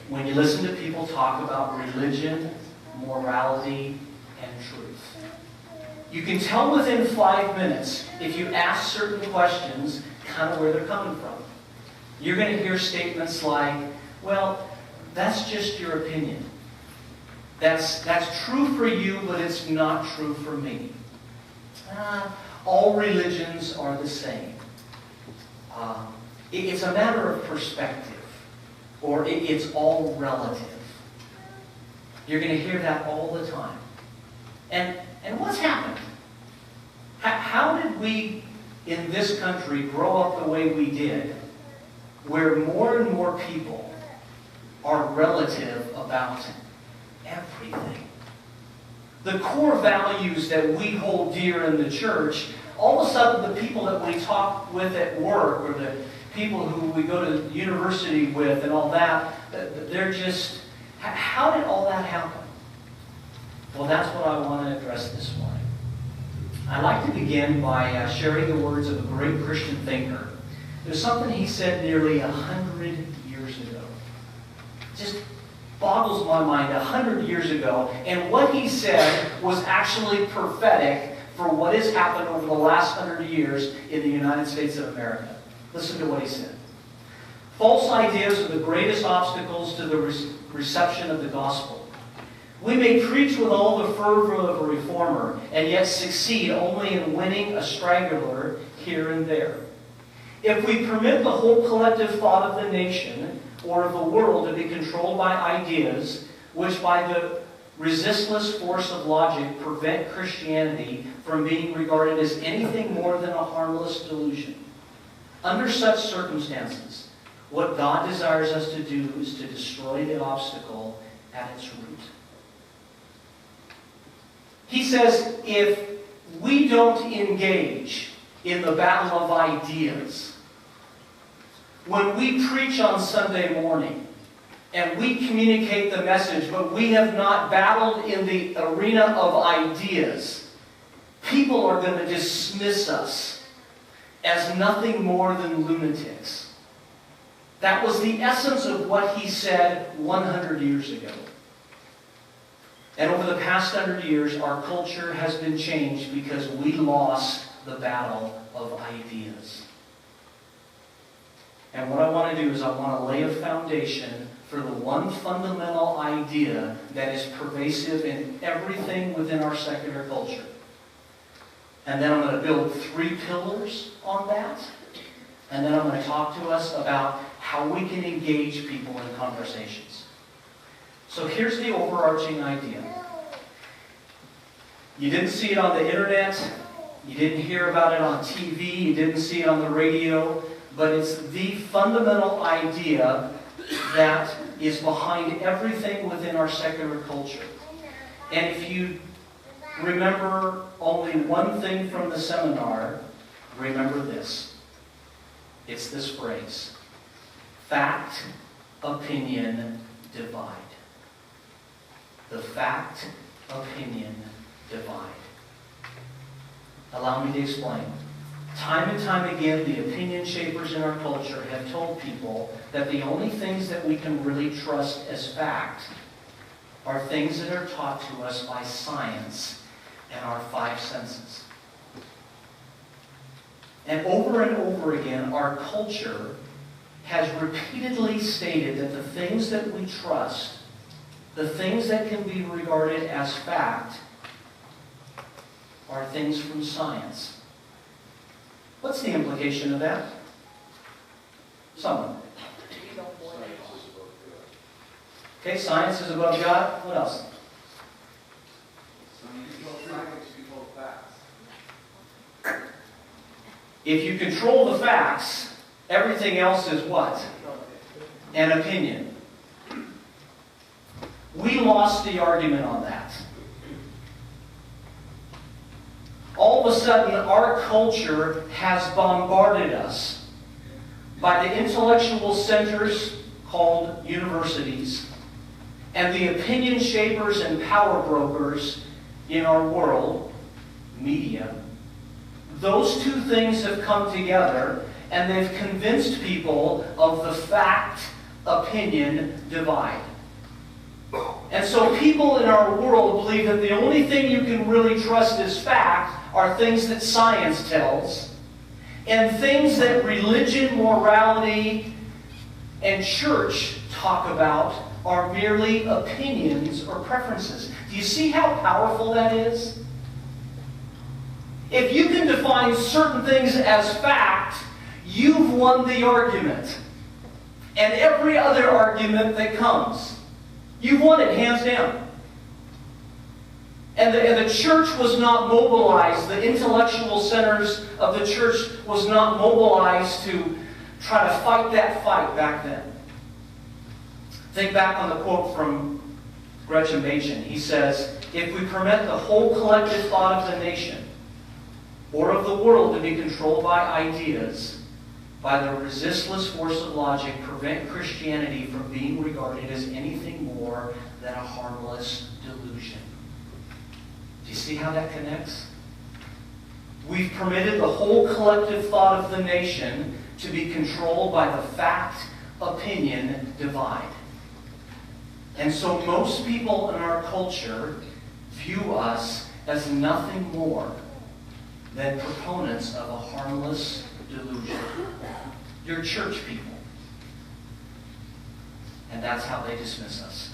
when you listen to people talk about religion, morality, and truth. You can tell within 5 minutes, if you ask certain questions, kind of where they're coming from. You're going to hear statements like, well, that's just your opinion. That's true for you, but it's not true for me. All religions are the same. It's a matter of perspective, or it's all relative. You're going to hear that all the time. And what's happened? How did we in this country grow up the way we did, where more and more people are relative about everything? The core values that we hold dear in the church, all of a sudden the people that we talk with at work, or the people who we go to university with and all that, they're just, how did all that happen? Well, that's what I want to address this morning. I'd like to begin by sharing the words of a great Christian thinker. There's something he said nearly 100 years ago. It just boggles my mind, 100 years ago. And what he said was actually prophetic for what has happened over the last 100 years in the United States of America. Listen to what he said. False ideas are the greatest obstacles to the reception of the gospel. We may preach with all the fervor of a reformer and yet succeed only in winning a straggler here and there. If we permit the whole collective thought of the nation or of the world to be controlled by ideas which by the resistless force of logic prevent Christianity from being regarded as anything more than a harmless delusion, under such circumstances, what God desires us to do is to destroy the obstacle at its root. He says, if we don't engage in the battle of ideas, when we preach on Sunday morning and we communicate the message, but we have not battled in the arena of ideas, people are going to dismiss us as nothing more than lunatics. That was the essence of what he said 100 years ago. And over the past 100 years, our culture has been changed because we lost the battle of ideas. And what I want to do is I want to lay a foundation for the one fundamental idea that is pervasive in everything within our secular culture. And then I'm going to build 3 pillars on that. And then I'm going to talk to us about how we can engage people in conversations. So here's the overarching idea. You didn't see it on the internet. You didn't hear about it on TV. You didn't see it on the radio. But it's the fundamental idea that is behind everything within our secular culture. And if you remember only one thing from the seminar, remember this. It's this phrase: fact, opinion, divide. The fact, opinion, divide. Allow me to explain. Time and time again, the opinion shapers in our culture have told people that the only things that we can really trust as fact are things that are taught to us by science and our 5 senses. And over again, our culture has repeatedly stated that the things that we trust, the things that can be regarded as fact, are things from science. What's the implication of that? Someone. Okay, science is above God. What else? If you control the facts, everything else is what? An opinion. We lost the argument on that. All of a sudden, our culture has bombarded us by the intellectual centers called universities and the opinion shapers and power brokers in our world, media. Those 2 things have come together and they've convinced people of the fact opinion divide. And so people in our world believe that the only thing you can really trust as fact are things that science tells, and things that religion, morality, and church talk about are merely opinions or preferences. Do you see how powerful that is? If you can define certain things as fact, you've won the argument. And every other argument that comes, you've won it hands down. And the church was not mobilized, the intellectual centers of the church was not mobilized to try to fight that fight back then. Think back on the quote from Gretchen Machen. He says, if we permit the whole collective thought of the nation or of the world to be controlled by ideas, by the resistless force of logic, prevent Christianity from being regarded as anything more than a harmless delusion. Do you see how that connects? We've permitted the whole collective thought of the nation to be controlled by the fact-opinion divide. And so most people in our culture view us as nothing more than proponents of a harmless delusion. You're church people. And that's how they dismiss us.